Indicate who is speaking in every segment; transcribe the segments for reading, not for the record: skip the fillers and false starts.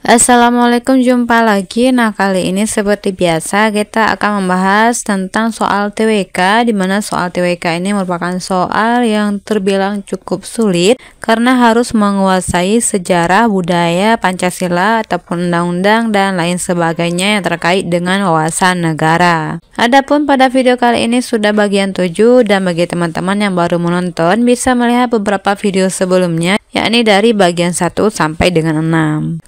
Speaker 1: Assalamualaikum, jumpa lagi. Nah, kali ini seperti biasa kita akan membahas tentang soal TWK, di mana soal TWK ini merupakan soal yang terbilang cukup sulit karena harus menguasai sejarah, budaya, Pancasila ataupun undang-undang dan lain sebagainya yang terkait dengan wawasan negara. Adapun pada video kali ini sudah bagian 7, dan bagi teman-teman yang baru menonton bisa melihat beberapa video sebelumnya, yakni dari bagian 1 sampai dengan 6.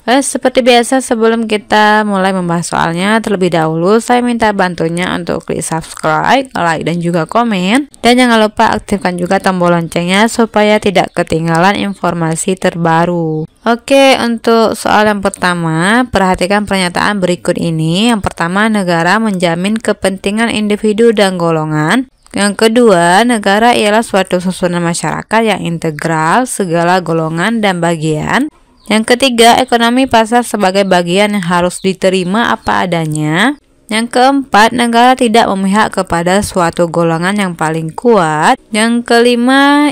Speaker 1: Seperti biasa, sebelum kita mulai membahas soalnya, terlebih dahulu saya minta bantunya untuk klik subscribe, like, dan juga komen. Dan jangan lupa aktifkan juga tombol loncengnya supaya tidak ketinggalan informasi terbaru. Oke, untuk soal yang pertama, perhatikan pernyataan berikut ini. Yang pertama, negara menjamin kepentingan individu dan golongan. Yang kedua, negara ialah suatu susunan masyarakat yang integral, segala golongan dan bagian. Yang ketiga, ekonomi pasar sebagai bagian yang harus diterima apa adanya. Yang keempat, negara tidak memihak kepada suatu golongan yang paling kuat. Yang kelima,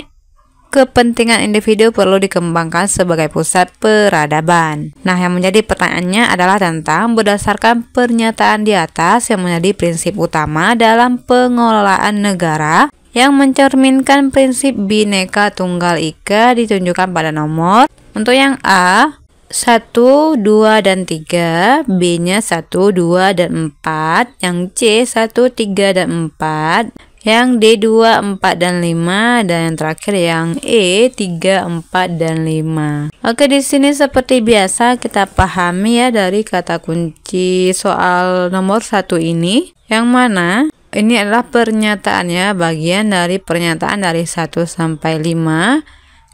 Speaker 1: kepentingan individu perlu dikembangkan sebagai pusat peradaban. Nah, yang menjadi pertanyaannya adalah tentang berdasarkan pernyataan di atas yang menjadi prinsip utama dalam pengelolaan negara yang mencerminkan prinsip Bhinneka Tunggal Ika ditunjukkan pada nomor. Untuk yang A, 1, 2, dan 3, B-nya 1, 2, dan 4, yang C 1, 3, dan 4, yang D 2, 4, dan 5, dan yang terakhir yang E 3, 4, dan 5. Oke, di sini seperti biasa kita pahami ya dari kata kunci soal nomor 1 ini, yang mana ini adalah pernyataannya, bagian dari pernyataan dari 1 sampai 5,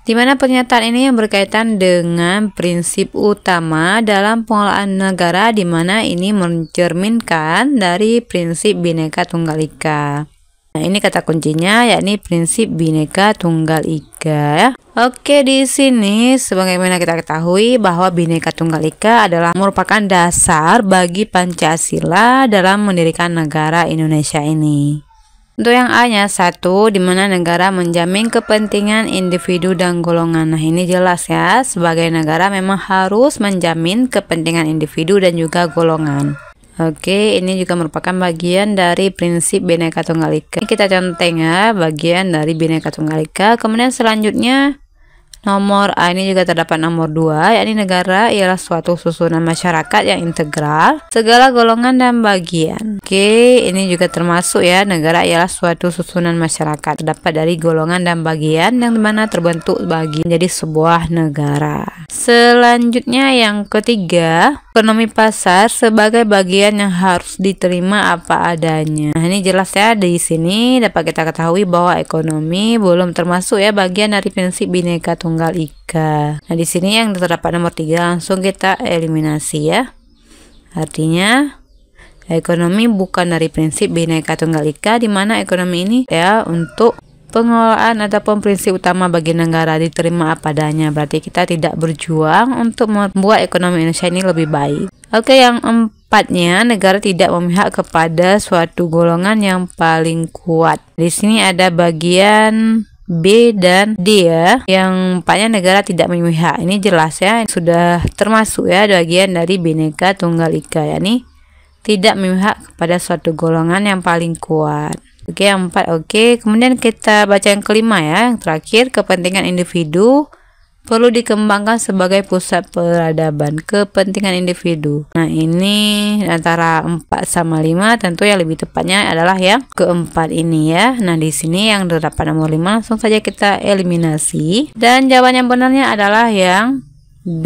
Speaker 1: di mana pernyataan ini yang berkaitan dengan prinsip utama dalam pengelolaan negara, di mana ini mencerminkan dari prinsip Bhinneka Tunggal Ika. Nah, ini kata kuncinya, yakni prinsip Bhinneka Tunggal Ika ya. Oke, di sini sebagaimana kita ketahui bahwa Bhinneka Tunggal Ika adalah merupakan dasar bagi Pancasila dalam mendirikan negara Indonesia ini. Untuk yang A-nya 1, di mana negara menjamin kepentingan individu dan golongan. Nah, ini jelas ya, sebagai negara memang harus menjamin kepentingan individu dan juga golongan. Oke, ini juga merupakan bagian dari prinsip Bhinneka Tunggal Ika. Ini kita conteng ya, bagian dari Bhinneka Tunggal Ika. Kemudian selanjutnya nomor A ini juga terdapat nomor 2, yakni negara ialah suatu susunan masyarakat yang integral, segala golongan dan bagian. Oke, ini juga termasuk ya, negara ialah suatu susunan masyarakat terdapat dari golongan dan bagian yang dimana terbentuk bagi menjadi sebuah negara. Selanjutnya yang ketiga, ekonomi pasar sebagai bagian yang harus diterima apa adanya. Nah, ini jelas ya, di sini dapat kita ketahui bahwa ekonomi belum termasuk ya bagian dari prinsip Bhinneka Tunggal Ika. Nah, di sini yang terdapat nomor 3 langsung kita eliminasi ya. Artinya ekonomi bukan dari prinsip Bhinneka Tunggal Ika, di mana ekonomi ini ya untuk pengelolaan ataupun prinsip utama bagi negara diterima apa adanya. Berarti kita tidak berjuang untuk membuat ekonomi Indonesia ini lebih baik. Oke, yang empatnya, negara tidak memihak kepada suatu golongan yang paling kuat. Di sini ada bagian B dan D ya. Yang empatnya, negara tidak memihak. Ini jelas ya, sudah termasuk ya bagian dari Bhinneka Tunggal Ika, yakni tidak memihak kepada suatu golongan yang paling kuat. Oke, yang 4 oke. Kemudian kita baca yang kelima ya, yang terakhir, kepentingan individu perlu dikembangkan sebagai pusat peradaban. Kepentingan individu. Nah, ini antara 4 sama 5, tentu yang lebih tepatnya adalah yang keempat ini ya. Nah, di sini yang terdapat nomor 5 langsung saja kita eliminasi, dan jawaban yang benarnya adalah yang B.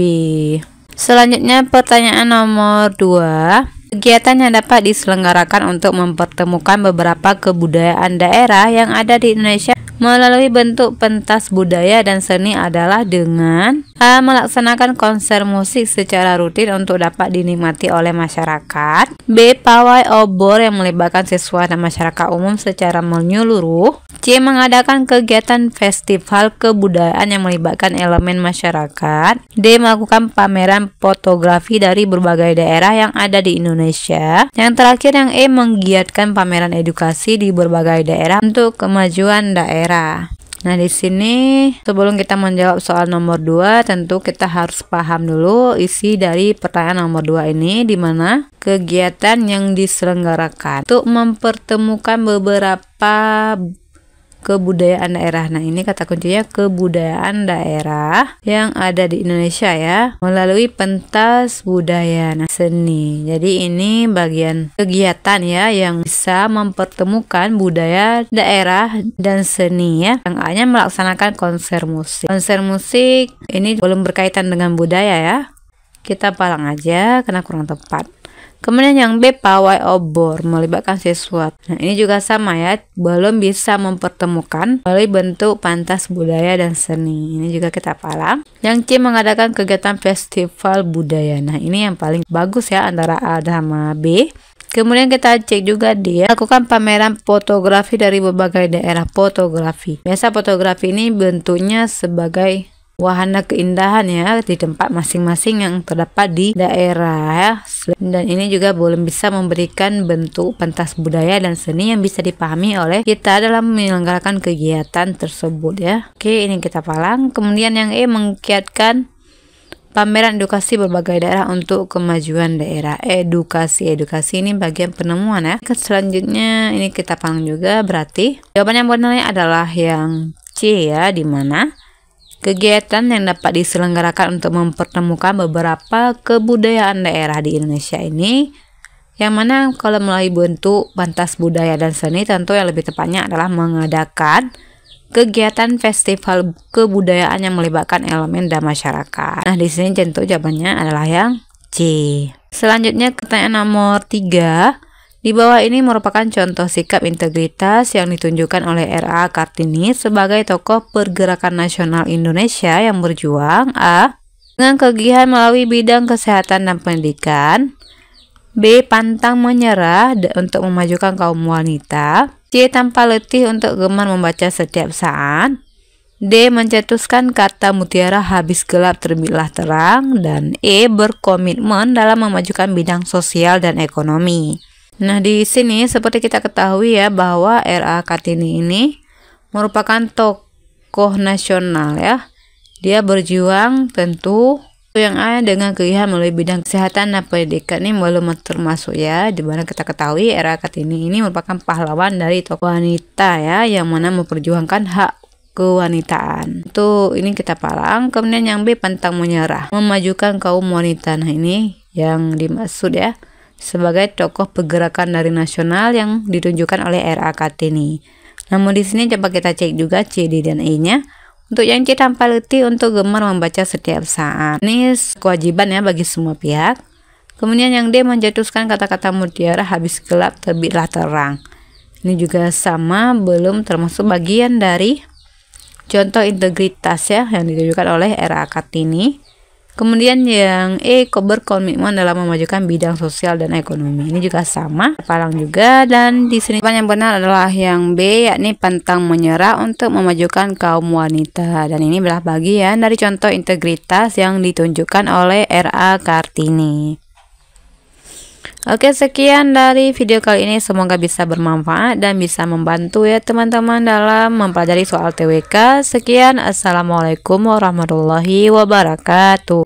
Speaker 1: Selanjutnya pertanyaan nomor 2. Kegiatan yang dapat diselenggarakan untuk mempertemukan beberapa kebudayaan daerah yang ada di Indonesia melalui bentuk pentas budaya dan seni adalah dengan A. Melaksanakan konser musik secara rutin untuk dapat dinikmati oleh masyarakat. B. Pawai obor yang melibatkan siswa dan masyarakat umum secara menyeluruh. C. Mengadakan kegiatan festival kebudayaan yang melibatkan elemen masyarakat. D. Melakukan pameran fotografi dari berbagai daerah yang ada di Indonesia. Yang terakhir yang E. Menggiatkan pameran edukasi di berbagai daerah untuk kemajuan daerah. Nah, di sini sebelum kita menjawab soal nomor 2, tentu kita harus paham dulu isi dari pertanyaan nomor 2 ini, di mana kegiatan yang diselenggarakan untuk mempertemukan beberapa kebudayaan daerah. Nah, ini kata kuncinya kebudayaan daerah yang ada di Indonesia ya, melalui pentas budaya seni. Jadi ini bagian kegiatan ya yang bisa mempertemukan budaya daerah dan seni ya. Yang A-nya melaksanakan konser musik. Konser musik ini belum berkaitan dengan budaya ya. Kita palang aja karena kurang tepat. Kemudian yang B, pawai obor, melibatkan siswa. Nah, ini juga sama ya, belum bisa mempertemukan melalui bentuk pentas budaya dan seni. Ini juga kita palang. Yang C, mengadakan kegiatan festival budaya. Nah, ini yang paling bagus ya antara A sama B. Kemudian kita cek juga dia lakukan pameran fotografi dari berbagai daerah fotografi. Biasa fotografi ini bentuknya sebagai wahana keindahan ya di tempat masing-masing yang terdapat di daerah ya. Dan ini juga belum bisa memberikan bentuk pentas budaya dan seni yang bisa dipahami oleh kita dalam menyelenggarakan kegiatan tersebut ya. Oke, ini kita palang. Kemudian yang E, menggiatkan pameran edukasi berbagai daerah untuk kemajuan daerah. Edukasi ini bagian penemuan ya. Selanjutnya ini kita palang juga, berarti jawaban yang benarnya adalah yang C ya, di mana kegiatan yang dapat diselenggarakan untuk mempertemukan beberapa kebudayaan daerah di Indonesia ini, yang mana kalau melalui bentuk pentas budaya dan seni, tentu yang lebih tepatnya adalah mengadakan kegiatan festival kebudayaan yang melibatkan elemen dan masyarakat. Nah, di sini tentu jawabannya adalah yang C. Selanjutnya pertanyaan nomor 3. Di bawah ini merupakan contoh sikap integritas yang ditunjukkan oleh R.A. Kartini sebagai tokoh pergerakan nasional Indonesia yang berjuang. A, dengan kegiatan melalui bidang kesehatan dan pendidikan. B, pantang menyerah untuk memajukan kaum wanita. C, tanpa letih untuk gemar membaca setiap saat. D, mencetuskan kata mutiara habis gelap terbitlah terang. Dan E, berkomitmen dalam memajukan bidang sosial dan ekonomi. Nah, di sini seperti kita ketahui ya bahwa R.A. Kartini ini merupakan tokoh nasional ya. Dia berjuang tentu yang A dengan kegiatan melalui bidang kesehatan dan pendidikan ini belum termasuk ya, di mana kita ketahui R.A. Kartini ini merupakan pahlawan dari tokoh wanita ya, yang mana memperjuangkan hak kewanitaan. Itu ini kita palang. Kemudian yang B, pantang menyerah, memajukan kaum wanita. Nah, ini yang dimaksud ya, sebagai tokoh pergerakan dari nasional yang ditunjukkan oleh R.A. Kartini. Namun di sini coba kita cek juga C, D, dan E-nya. Untuk yang C, tanpa letih untuk gemar membaca setiap saat. Ini kewajiban ya bagi semua pihak. Kemudian yang D, mencetuskan kata-kata mutiara habis gelap terbitlah terang. Ini juga sama, belum termasuk bagian dari contoh integritas ya yang ditunjukkan oleh R.A. Kartini. Kemudian yang E, berkomitmen dalam memajukan bidang sosial dan ekonomi. Ini juga sama, palang juga. Dan di sini yang benar adalah yang B, yakni pantang menyerah untuk memajukan kaum wanita. Dan ini adalah bagian dari contoh integritas yang ditunjukkan oleh R.A. Kartini. Oke, sekian dari video kali ini, semoga bisa bermanfaat dan bisa membantu ya teman-teman dalam mempelajari soal TWK. Sekian, assalamualaikum warahmatullahi wabarakatuh.